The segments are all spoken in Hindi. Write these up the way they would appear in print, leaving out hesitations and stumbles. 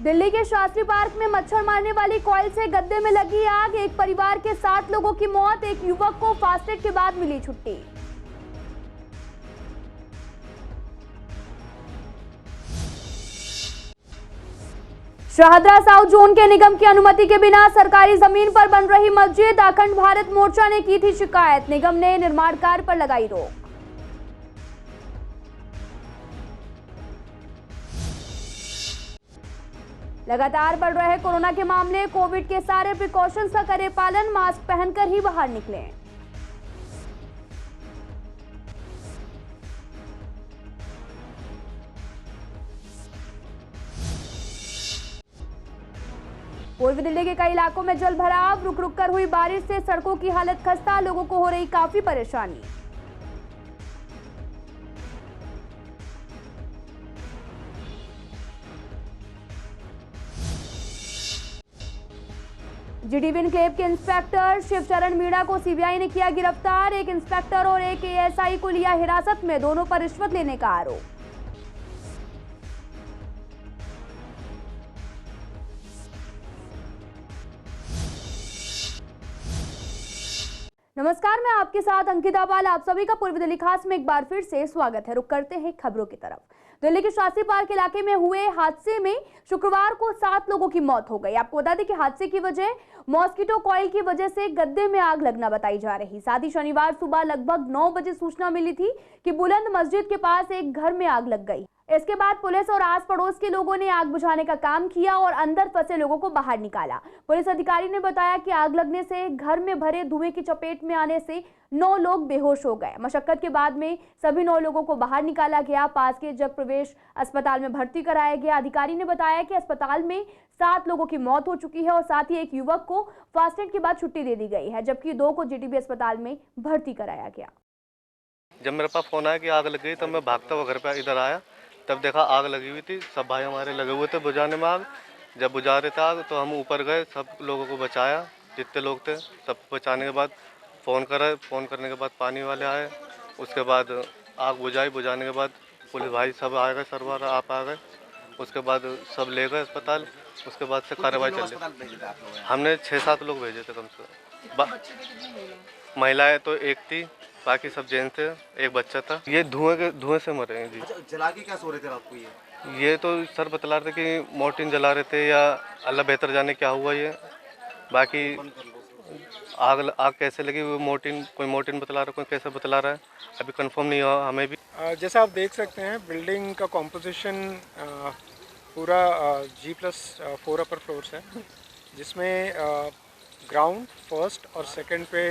दिल्ली के शास्त्री पार्क में मच्छर मारने वाली कॉइल से गद्दे में लगी आग। एक परिवार के 7 लोगों की मौत। एक युवक को फास्टेग के बाद मिली छुट्टी। शाहदरा साउथ जोन के निगम की अनुमति के बिना सरकारी जमीन पर बन रही मस्जिद। अखंड भारत मोर्चा ने की थी शिकायत। निगम ने निर्माण कार्य पर लगाई रोक। लगातार बढ़ रहे कोरोना के मामले। कोविड के सारे प्रिकॉशंस का करें पालन। मास्क पहनकर ही बाहर निकलें। पूर्वी दिल्ली के कई इलाकों में जल भराव। रुक रुक कर हुई बारिश से सड़कों की हालत खस्ता। लोगों को हो रही काफी परेशानी। जीडीबी एन्क्लेव के इंस्पेक्टर शिवचरण मीणा को सीबीआई ने किया गिरफ्तार। एक इंस्पेक्टर और एक एएसआई को लिया हिरासत में। दोनों पर रिश्वत लेने का आरोप। नमस्कार, मैं आपके साथ अंकिता पाल। आप सभी का पूर्वी दिल्ली खास में एक बार फिर से स्वागत है। रुक करते हैं खबरों की तरफ। दिल्ली के शास्त्री पार्क इलाके में हुए हादसे में शुक्रवार को 7 लोगों की मौत हो गई। आपको बता दें कि हादसे की वजह मॉस्किटो कॉइल की वजह से गद्दे में आग लगना बताई जा रही। साथ ही शनिवार सुबह लगभग 9 बजे सूचना मिली थी कि बुलंद मस्जिद के पास एक घर में आग लग गई। इसके बाद पुलिस और आस पड़ोस के लोगों ने आग बुझाने का काम किया और अंदर फंसे लोगों को बाहर निकाला। पुलिस अधिकारी ने बताया कि आग लगने से घर में भरे धुएं की चपेट में आने से 9 लोग बेहोश हो गए। मशक्कत के बाद में सभी 9 लोगों को बाहर निकाला गया। पास के जग प्रवेश अस्पताल में भर्ती कराया गया। अधिकारी ने बताया कि अस्पताल में 7 लोगों की मौत हो चुकी है और साथ ही एक युवक को फास्टेग के बाद छुट्टी दे दी गई है, जबकि 2 को जीडीबी अस्पताल में भर्ती कराया गया। जब मेरे पास फोन आया कि आग लग गई तब मैं भागता हुआ घर पे इधर आया। तब देखा आग लगी हुई थी। सब भाई हमारे लगे हुए थे बुझाने में आग। जब बुझा रहे थे आग तो हम ऊपर गए, सब लोगों को बचाया। जितने लोग थे सब बचाने के बाद फ़ोन करा। फ़ोन करने के बाद पानी वाले आए। उसके बाद आग बुझाई। बुझाने के बाद पुलिस भाई सब आ गए, सरवर आप आ गए। उसके बाद सब ले गए अस्पताल। उसके बाद से कार्रवाई चल रही। हमने 6-7 लोग भेजे थे कम से कम। महिलाएं तो एक थी, बाकी सब जेंट्स थे। एक बच्चा था। ये धुएं से मरे हैं जी। अच्छा, जला के क्या सो रहे थे रात को? ये तो सर बतला रहे थे कि मोर्टिन जला रहे थे या अल्लाह बेहतर जाने क्या हुआ ये। बाकी आग कैसे लगी वो कोई मोर्टिन बतला रहा है, कोई कैसे बतला रहा है, अभी कंफर्म नहीं हुआ हमें भी। जैसा आप देख सकते हैं बिल्डिंग का कॉम्पोजिशन पूरा G+4 अपर फ्लोर्स है, जिसमें ग्राउंड फर्स्ट और सेकंड पे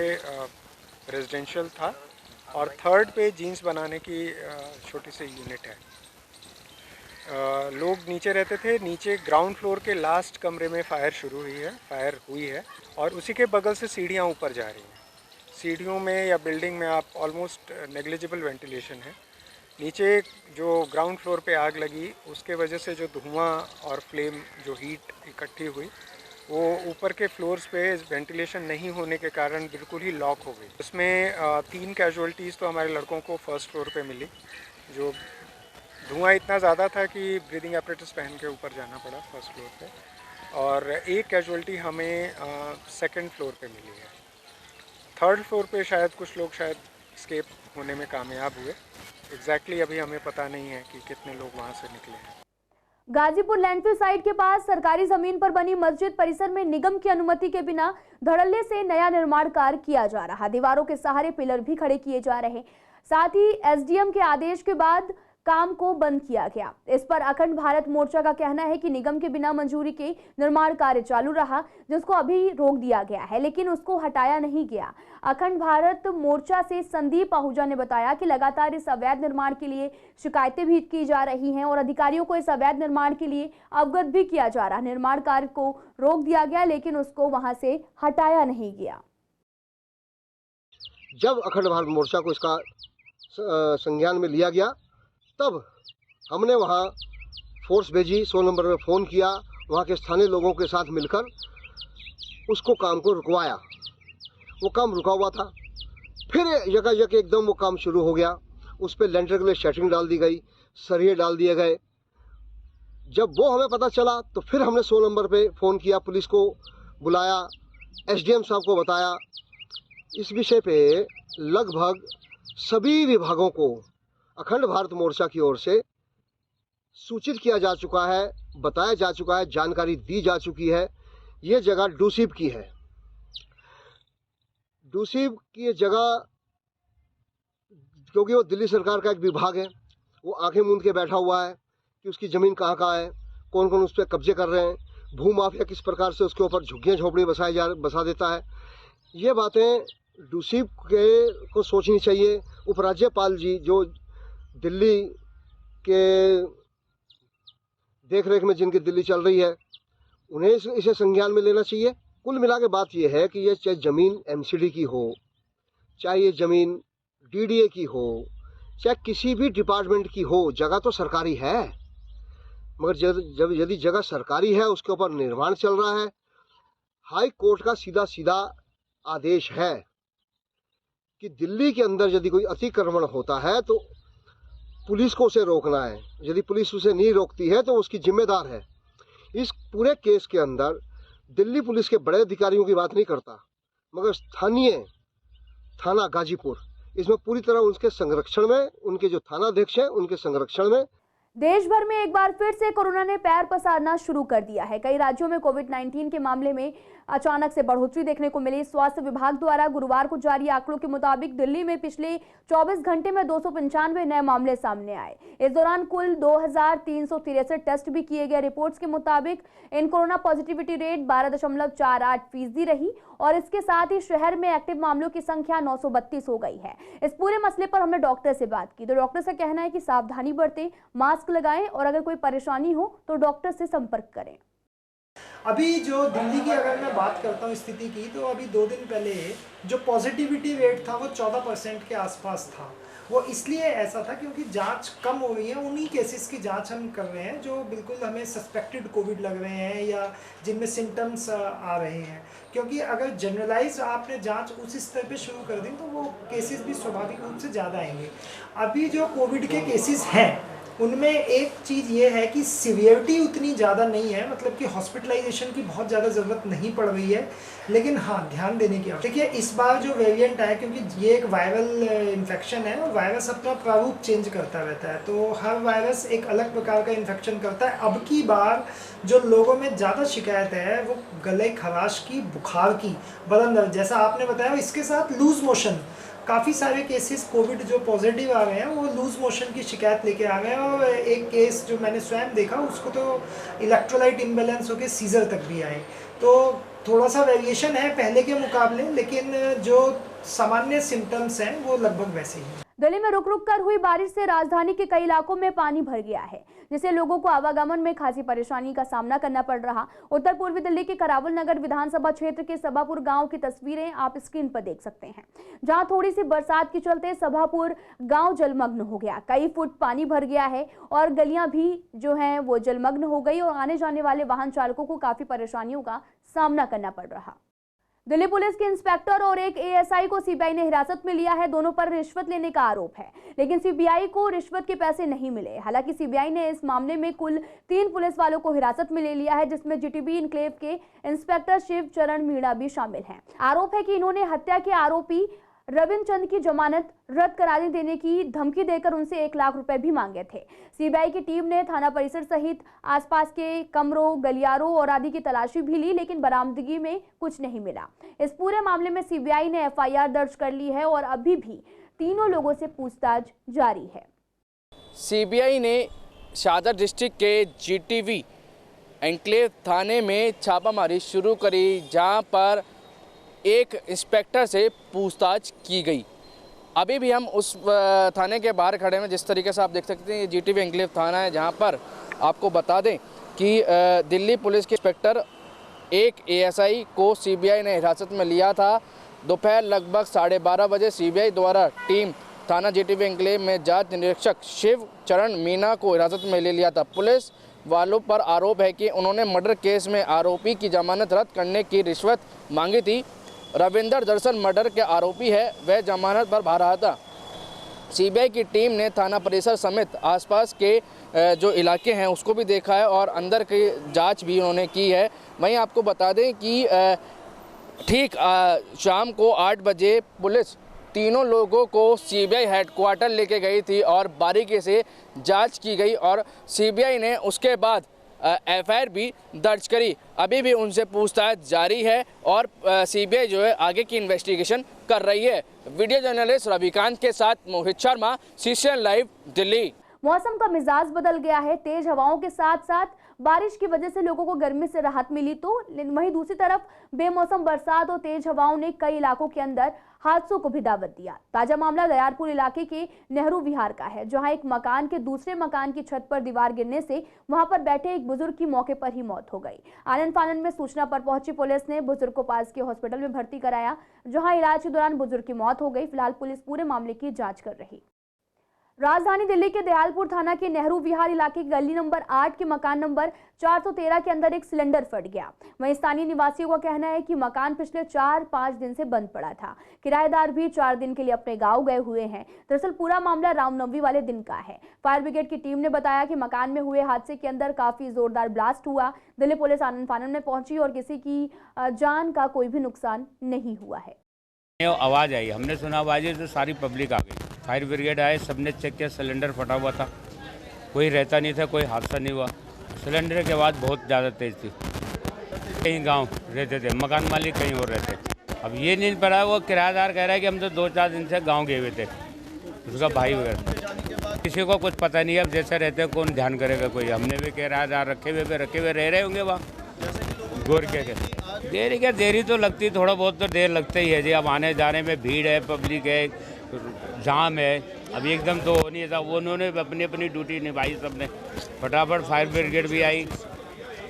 रेजिडेंशियल था और थर्ड पे जीन्स बनाने की छोटी सी यूनिट है। लोग नीचे रहते थे। नीचे ग्राउंड फ्लोर के लास्ट कमरे में फायर हुई है और उसी के बगल से सीढ़ियाँ ऊपर जा रही हैं। सीढ़ियों में या बिल्डिंग में आप ऑलमोस्ट नेग्लिजिबल वेंटिलेशन है। नीचे जो ग्राउंड फ्लोर पे आग लगी उसके वजह से जो धुआं और फ्लेम जो हीट इकट्ठी हुई वो ऊपर के फ्लोर्स पे वेंटिलेशन नहीं होने के कारण बिल्कुल ही लॉक हो गई। उसमें 3 कैजुअल्टीज़ तो हमारे लड़कों को फर्स्ट फ्लोर पे मिली। जो धुआं इतना ज़्यादा था कि ब्रीदिंग एपरेटस पहन के ऊपर जाना पड़ा फर्स्ट फ्लोर पे, और एक कैजुअल्टी हमें सेकंड फ्लोर पे मिली है। थर्ड फ्लोर पे शायद कुछ लोग एस्केप होने में कामयाब हुए। एग्जैक्टली अभी हमें पता नहीं है कि कितने लोग वहाँ से निकले हैं। गाजीपुर लैंडफिल साइट के पास सरकारी जमीन पर बनी मस्जिद परिसर में निगम की अनुमति के बिना धड़ल्ले से नया निर्माण कार्य किया जा रहा। दीवारों के सहारे पिलर भी खड़े किए जा रहे। साथ ही एसडीएम के आदेश के बाद काम को बंद किया गया। इस पर अखंड भारत मोर्चा का कहना है कि निगम के बिना मंजूरी के निर्माण कार्य चालू रहा, जिसको अभी रोक दिया गया है, लेकिन उसको हटाया नहीं गया। अखंड भारत मोर्चा से संदीप आहूजा ने बताया कि लगातार इस अवैध निर्माण के लिए शिकायतें भी की जा रही हैं और अधिकारियों को इस अवैध निर्माण के लिए अवगत भी किया जा रहा। निर्माण कार्य को रोक दिया गया, लेकिन उसको वहां से हटाया नहीं गया। जब अखंड भारत मोर्चा को इसका संज्ञान में लिया गया तब हमने वहाँ फोर्स भेजी, 100 नंबर में फ़ोन किया, वहाँ के स्थानीय लोगों के साथ मिलकर उसको काम को रुकवाया। वो काम रुका हुआ था, फिर यकायक एकदम वो काम शुरू हो गया। उस पर लेंटर के लिए शटरिंग डाल दी गई, सरिये डाल दिए गए, जब वो हमें पता चला तो फिर हमने 100 नंबर पे फ़ोन किया, पुलिस को बुलाया, एसडीएम साहब को बताया। इस विषय पे लगभग सभी विभागों को अखंड भारत मोर्चा की ओर से सूचित किया जा चुका है, बताया जा चुका है, जानकारी दी जा चुकी है। ये जगह डूसीब की है। डूसीब की ये जगह, क्योंकि वो दिल्ली सरकार का एक विभाग है, वो आंखें मूंद के बैठा हुआ है कि उसकी ज़मीन कहाँ है, कौन कौन उस पर कब्जे कर रहे हैं, भूमाफिया किस प्रकार से उसके ऊपर झुग्गियाँ झोपड़ी बसा देता है। ये बातें डूसीब के को सोचनी चाहिए। उपराज्यपाल जी जो दिल्ली के देख रेख में जिनकी दिल्ली चल रही है, उन्हें इसे संज्ञान में लेना चाहिए। कुल मिला के बात यह है कि ये चाहे ज़मीन एमसीडी की हो, चाहे ये ज़मीन डीडीए की हो, चाहे किसी भी डिपार्टमेंट की हो, जगह तो सरकारी है। मगर जब यदि जगह सरकारी है, उसके ऊपर निर्माण चल रहा है, हाई कोर्ट का सीधा आदेश है कि दिल्ली के अंदर यदि कोई अतिक्रमण होता है तो पुलिस को उसे रोकना है। यदि पुलिस उसे नहीं रोकती है तो उसकी जिम्मेदार है। इस पूरे केस के अंदर दिल्ली पुलिस के बड़े अधिकारियों की बात नहीं करता, मगर स्थानीय थाना गाजीपुर इसमें पूरी तरह उनके संरक्षण में, उनके जो थानाध्यक्ष हैं उनके संरक्षण में। देश भर में एक बार फिर से कोरोना ने पैर पसारना शुरू कर दिया है। कई राज्यों में कोविड-19 के मामले में अचानक से बढ़ोतरी देखने को मिली। स्वास्थ्य विभाग द्वारा गुरुवार को जारी आंकड़ों के मुताबिक दिल्ली में पिछले 24 घंटे में 295 नए मामले सामने आए। इस दौरान कुल 2363 टेस्ट भी किए गए। रिपोर्ट्स के मुताबिक इन कोरोना पॉजिटिविटी रेट 12.48% रही और इसके साथ ही शहर में एक्टिव मामलों की संख्या 932 हो गई है। इस पूरे मसले पर हमने डॉक्टर से बात की तो डॉक्टर का कहना है कि सावधानी बरतें, मास्क लगाएं और अगर कोई परेशानी हो तो डॉक्टर से संपर्क करें। अभी जो दिल्ली की अगर मैं बात करता हूँ स्थिति की, तो अभी 2 दिन पहले जो पॉजिटिविटी रेट था वो 14% के आसपास था। वो इसलिए ऐसा था क्योंकि जांच कम हो रही है। उन्हीं केसेस की जांच हम कर रहे हैं जो बिल्कुल हमें सस्पेक्टेड कोविड लग रहे हैं या जिनमें सिम्टम्स आ रहे हैं। क्योंकि अगर जनरलाइज आपने जांच उस स्तर पे शुरू कर दी तो वो केसेस भी स्वाभाविक रूप से ज़्यादा आएंगे। अभी जो कोविड के केसेस हैं उनमें एक चीज़ ये है कि सीवियरिटी उतनी ज़्यादा नहीं है, मतलब कि हॉस्पिटलाइजेशन की बहुत ज़्यादा ज़रूरत नहीं पड़ रही है। लेकिन हाँ, ध्यान देने की आवश्यकता है। देखिए, इस बार जो वेरिएंट आया, क्योंकि ये एक वायरल इन्फेक्शन है और वायरस अपना प्रारूप चेंज करता रहता है, तो हर वायरस एक अलग प्रकार का इन्फेक्शन करता है। अब की बार जो लोगों में ज़्यादा शिकायत है वो गले खराश की, बुखार की, बदन दर्द, जैसा आपने बताया, इसके साथ लूज मोशन। काफ़ी सारे केसेस कोविड जो पॉजिटिव आ गए हैं वो लूज मोशन की शिकायत लेके आ गए हैं और एक केस जो मैंने स्वयं देखा उसको तो इलेक्ट्रोलाइट इम्बैलेंस होकर सीजर तक भी आए। तो थोड़ा सा वेरिएशन है पहले के मुकाबले, लेकिन जो सामान्य सिम्टम्स हैं वो लगभग वैसे ही हैं। दिल्ली में रुक रुक कर हुई बारिश से राजधानी के कई इलाकों में पानी भर गया है, जिससे लोगों को आवागमन में खासी परेशानी का सामना करना पड़ रहा। उत्तर पूर्वी दिल्ली के करावल नगर विधानसभा क्षेत्र के सभापुर गांव की तस्वीरें आप स्क्रीन पर देख सकते हैं, जहां थोड़ी सी बरसात के चलते सभापुर गांव जलमग्न हो गया। कई फुट पानी भर गया है और गलियां भी जो हैं वो जलमग्न हो गई और आने जाने वाले वाहन चालकों को काफी परेशानियों का सामना करना पड़ रहा। दिल्ली पुलिस के इंस्पेक्टर और एक एएसआई को सीबीआई ने हिरासत में लिया है। दोनों पर रिश्वत लेने का आरोप है, लेकिन सीबीआई को रिश्वत के पैसे नहीं मिले। हालांकि सीबीआई ने इस मामले में कुल 3 पुलिस वालों को हिरासत में ले लिया है, जिसमें जीटीबी इनक्लेव के इंस्पेक्टर शिव चरण मीणा भी शामिल हैं। आरोप है कि इन्होंने हत्या के आरोपी रविंद्र चंद की जमानत रद्द कराने देने की धमकी देकर उनसे 1 लाख रुपए भी मांगे थे। सीबीआई की टीम ने थाना परिसर सहित आसपास के कमरों, गलियारों और आदि की तलाशी भी ली, लेकिन बरामदगी में कुछ नहीं मिला। इस पूरे मामले में सीबीआई ने एफआईआर दर्ज कर ली है और अभी भी तीनों लोगों से पूछताछ जारी है। सीबीआई ने शाहदरा डिस्ट्रिक्ट के जीटीबी एनक्लेव थाने में छापामारी शुरू करी, जहां पर एक इंस्पेक्टर से पूछताछ की गई। अभी भी हम उस थाने के बाहर खड़े हैं। जिस तरीके से आप देख सकते हैं, ये जीटीबी एनक्लेव थाना है, जहां पर आपको बता दें कि दिल्ली पुलिस के इंस्पेक्टर एक एएसआई को सीबीआई ने हिरासत में लिया था। दोपहर लगभग 12:30 बजे सीबीआई द्वारा टीम थाना जीटीबी एनक्लेव में जांच निरीक्षक शिव चरण मीणा को हिरासत में ले लिया था। पुलिस वालों पर आरोप है कि उन्होंने मर्डर केस में आरोपी की जमानत रद्द करने की रिश्वत मांगी थी। रविंदर दरअसल मर्डर के आरोपी है, वह जमानत पर बाहर रहा था। सीबीआई की टीम ने थाना परिसर समेत आसपास के जो इलाके हैं उसको भी देखा है और अंदर की जांच भी उन्होंने की है। वहीं आपको बता दें कि ठीक शाम को 8 बजे पुलिस तीनों लोगों को सीबीआई हेडक्वार्टर लेके गई थी और बारीकी से जांच की गई और सीबीआई ने उसके बाद एफआईआर भी दर्ज करी। अभी भी उनसे पूछताछ जारी है और सीबीआई जो है आगे की इन्वेस्टिगेशन कर रही है। वीडियो जर्नलिस्ट रविकांत के साथ मोहित शर्मा, सीसीएन लाइव, दिल्ली। मौसम का मिजाज बदल गया है। तेज हवाओं के साथ साथ बारिश की वजह से लोगों को गर्मी से राहत मिली तो वहीं दूसरी तरफ बेमौसम बरसात और तेज हवाओं ने कई इलाकों के अंदर हादसों को भी दावत दिया। ताजा मामला दयारपुर इलाके के नेहरू विहार का है, जहां एक मकान के दूसरे मकान की छत पर दीवार गिरने से वहां पर बैठे एक बुजुर्ग की मौके पर ही मौत हो गई। आनन फानन में सूचना पर पहुंची पुलिस ने बुजुर्ग को पास के हॉस्पिटल में भर्ती कराया, जहां इलाज के दौरान बुजुर्ग की मौत हो गई। फिलहाल पुलिस पूरे मामले की जाँच कर रही। राजधानी दिल्ली के दयालपुर थाना के नेहरू विहार इलाके की गली नंबर 8 के मकान नंबर 413 के अंदर एक सिलेंडर फट गया। वहीं स्थानीय निवासियों का कहना है कि मकान पिछले 4-5 दिन से बंद पड़ा था। किराएदार भी 4 दिन के लिए अपने गांव गए हुए हैं। दरअसल पूरा मामला रामनवमी वाले दिन का है। फायर ब्रिगेड की टीम ने बताया कि मकान में हुए हादसे के अंदर काफी जोरदार ब्लास्ट हुआ। दिल्ली पुलिस आनन फानन में पहुंची और किसी की जान का कोई भी नुकसान नहीं हुआ है। आवाज़ आई, हमने सुना आवाज़ तो सारी पब्लिक आ गई। फायर ब्रिगेड आए, सबने चेक किया, सिलेंडर फटा हुआ था, कोई रहता नहीं था, कोई हादसा नहीं हुआ। सिलेंडर की आवाज़ बहुत ज़्यादा तेज़ थी। कहीं गांव रहते थे, मकान मालिक कहीं और रहते। अब ये नहीं पता, वो किराएदार कह रहा है कि हम तो 2-4 दिन से गांव गए हुए थे, उसका भाई वगैरह। किसी को कुछ पता नहीं, अब जैसे रहते कौन ध्यान करेगा कोई। हमने भी किराएदार रखे हुए रह रहे होंगे वहाँ गोर के। देरी तो लगती, थोड़ा बहुत तो देर लगता ही है जी। अब आने जाने में भीड़ है, पब्लिक है, जाम है। अब एकदम तो हो नहीं था। वो उन्होंने अपनी अपनी ड्यूटी निभाई सबने। फटाफट फायर ब्रिगेड भी आई,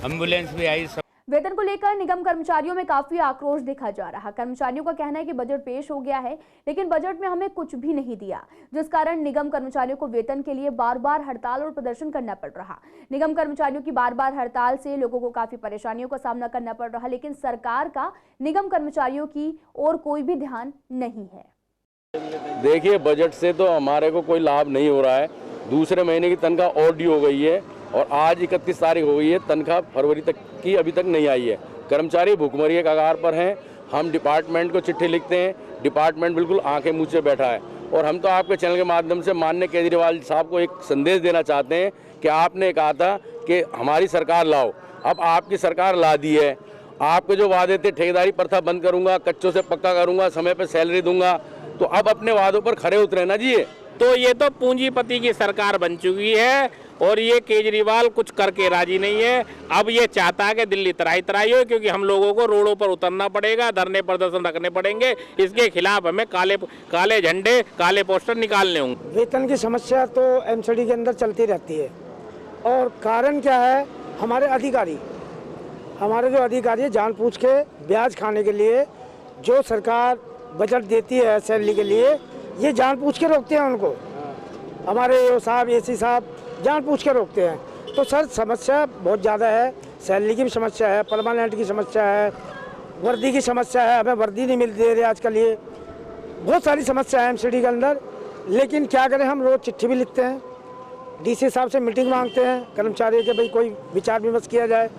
एम्बुलेंस भी आई। सब वेतन को लेकर निगम कर्मचारियों में काफी आक्रोश देखा जा रहा। कर्मचारियों का कहना है कि बजट पेश हो गया है, लेकिन बजट में हमें कुछ भी नहीं दिया, जिस कारण निगम कर्मचारियों को वेतन के लिए बार बार हड़ताल और प्रदर्शन करना पड़ रहा। निगम कर्मचारियों की बार बार हड़ताल से लोगों को काफी परेशानियों का सामना करना पड़ रहा, लेकिन सरकार का निगम कर्मचारियों की ओर कोई भी ध्यान नहीं है। देखिए, बजट से तो हमारे को कोई लाभ नहीं हो रहा है। दूसरे महीने की तनख्वाह और ड्यू हो गई है और आज 31 तारीख हो गई है, तनख्वाह फरवरी तक की अभी तक नहीं आई है। कर्मचारी भूखमरी के कगार पर हैं। हम डिपार्टमेंट को चिट्ठी लिखते हैं, डिपार्टमेंट बिल्कुल आंखें मुँह से बैठा है। और हम तो आपके चैनल के माध्यम से माननीय केजरीवाल साहब को एक संदेश देना चाहते हैं कि आपने कहा था कि हमारी सरकार लाओ, अब आपकी सरकार ला दी है। आपके जो वादे थे, ठेकेदारी प्रथा बंद करूँगा, कच्चों से पक्का करूँगा, समय पर सैलरी दूंगा, तो अब अपने वादों पर खरे उतरे ना जी। तो ये तो पूंजीपति की सरकार बन चुकी है और ये केजरीवाल कुछ करके राजी नहीं है। अब ये चाहता है कि दिल्ली तराई तराई हो, क्योंकि हम लोगों को रोडों पर उतरना पड़ेगा, धरने प्रदर्शन रखने पड़ेंगे। इसके खिलाफ हमें काले झंडे, काले पोस्टर निकालने होंगे। वेतन की समस्या तो एमसीडी के अंदर चलती रहती है और कारण क्या है, हमारे जो अधिकारी है जानबूझ के ब्याज खाने के लिए जो सरकार बजट देती है सैलरी के लिए, ये जानबूझ के रोकते हैं उनको। हमारे साहब एसी साहब जानबूझ के रोकते हैं। तो सर समस्या बहुत ज़्यादा है, सैलरी की भी समस्या है, परमानेंट की समस्या है, वर्दी की समस्या है, हमें वर्दी नहीं मिल दे रही आजकल। ये बहुत सारी समस्या है एमसीडी के अंदर, लेकिन क्या करें, हम रोज़ चिट्ठी भी लिखते हैं, डीसी साहब से मीटिंग मांगते हैं कर्मचारियों के, भाई कोई विचार विमर्श किया जाए,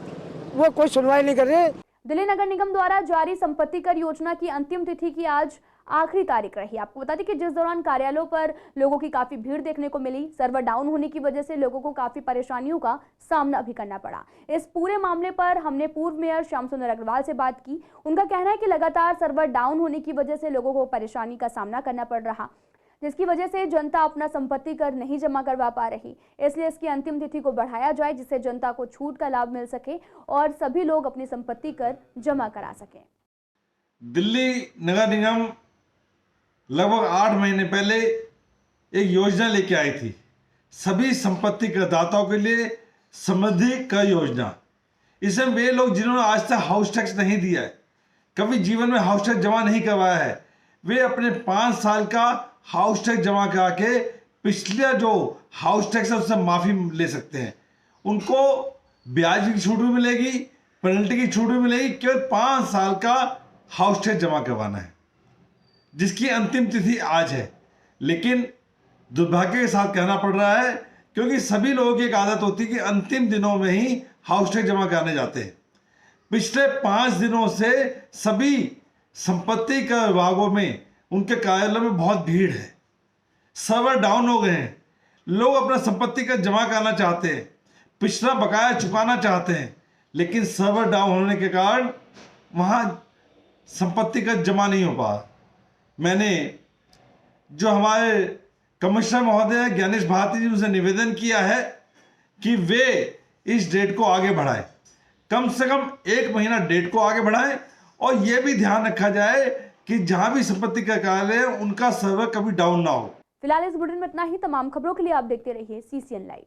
वो कोई सुनवाई नहीं कर रहे। दिल्ली नगर निगम द्वारा जारी संपत्ति कर योजना की अंतिम तिथि की आज आखिरी तारीख रही। आपको बता दें कि जिस दौरान कार्यालयों पर लोगों की काफी भीड़ देखने को मिली, सर्वर डाउन होने की वजह से लोगों को काफी परेशानियों का सामना भी करना पड़ा। इस पूरे मामले पर हमने पूर्व मेयर श्याम सुंदर अग्रवाल से बात की। उनका कहना है कि लगातार सर्वर डाउन होने की वजह से लोगों को परेशानी का सामना करना पड़ रहा, जिसकी वजह से जनता अपना संपत्ति कर नहीं जमा करवा पा रही। इसलिए इसकी अंतिम तिथि को बढ़ाया जाए, जिससे जनता को छूट का लाभ मिल सके और सभी लोग अपनी संपत्ति कर जमा करा सकें। दिल्ली नगर निगम लगभग 8 महीने पहले एक योजना लेके आई थी, सभी संपत्ति करदाताओं के लिए समृद्धि कर योजना। इसमें वे लोग जिन्होंने आज तक हाउस टैक्स नहीं दिया है, कभी जीवन में हाउस टैक्स जमा नहीं करवाया है, वे अपने 5 साल का हाउस टैक्स जमा करा के पिछले जो हाउस टैक्स है उससे माफ़ी ले सकते हैं। उनको ब्याज की छूट भी मिलेगी, पेनल्टी की छूट भी मिलेगी। केवल 5 साल का हाउस टैक्स जमा करवाना है, जिसकी अंतिम तिथि आज है। लेकिन दुर्भाग्य के साथ कहना पड़ रहा है, क्योंकि सभी लोगों की एक आदत होती है कि अंतिम दिनों में ही हाउस टैक्स जमा कराने जाते हैं। पिछले 5 दिनों से सभी संपत्ति कर विभागों में उनके कार्यालय में बहुत भीड़ है। सर्वर डाउन हो गए हैं। लोग अपना संपत्ति कर जमा कराना चाहते हैं, पिछला बकाया चुकाना चाहते हैं, लेकिन सर्वर डाउन होने के कारण वहाँ संपत्ति कर जमा नहीं हो पा। मैंने जो हमारे कमिश्नर महोदय ज्ञानेश भारती जी उनसे निवेदन किया है कि वे इस डेट को आगे बढ़ाएं, कम से कम 1 महीना डेट को आगे बढ़ाएं, और यह भी ध्यान रखा जाए कि जहां भी संपत्ति का कार्यालय है उनका सर्वर कभी डाउन ना हो। फिलहाल इस बुलेटिन में इतना ही। तमाम खबरों के लिए आप देखते रहिए CCN लाइव।